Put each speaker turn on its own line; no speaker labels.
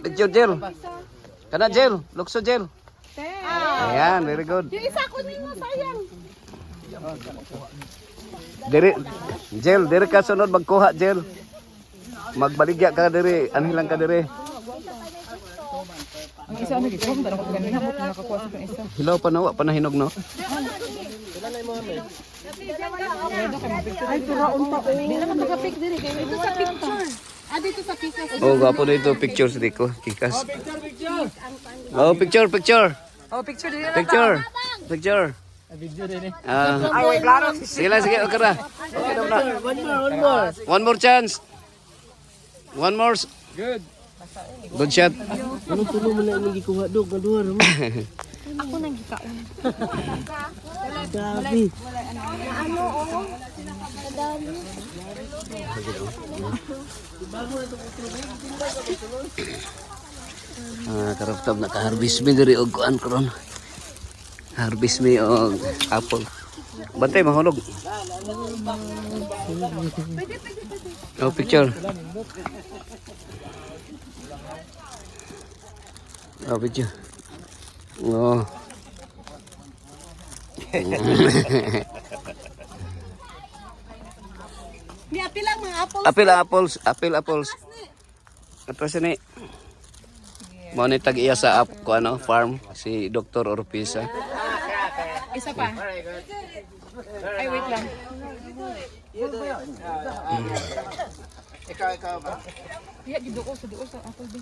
Picture Jel. Kana Jel, lukso Jel. Ayan, very good.
Yung isa ko nimo sayang.
Diri Jel, diri ka sunod magkuha Jel. Magbaligya ka diri, anhilang ka diri.
Ang isa ano gito, dala ko ganin hapot na nakakuha sa isa.
Hilaw pa na wa pa nahinog no.
Ay turaon pa ko. Di naman naka-pick diri kay ito sa picture. Dito sa picture.
Oh, gwapo dito picture sa diko, Kikas. Oh, picture.
Oh, picture din.
Picture.
Video din eh.
Ay, wait, klaro. Sige, okay na. Okay na.
One more.
One more chance. One more.
Good.
Good shot.
Ano tulo mo na yung gikuha dog, maduha mo.
Ako nang gikaon.
Gabi.
Ano oh? Kadami.
Karaftab na ka-harvest me diri og kuan karon. Harvest me og apple. Bantay mahulog. Oh, picture. Oh, picture. Oh.
Di apil lang mga apple.
Apples. Ato sini. Mo ni tag iya sa ko ano, farm si Dr. Orpisa.
Isa pa. Ay, wait lang.
Ikaw ba?
Iya, giduko sa apple din.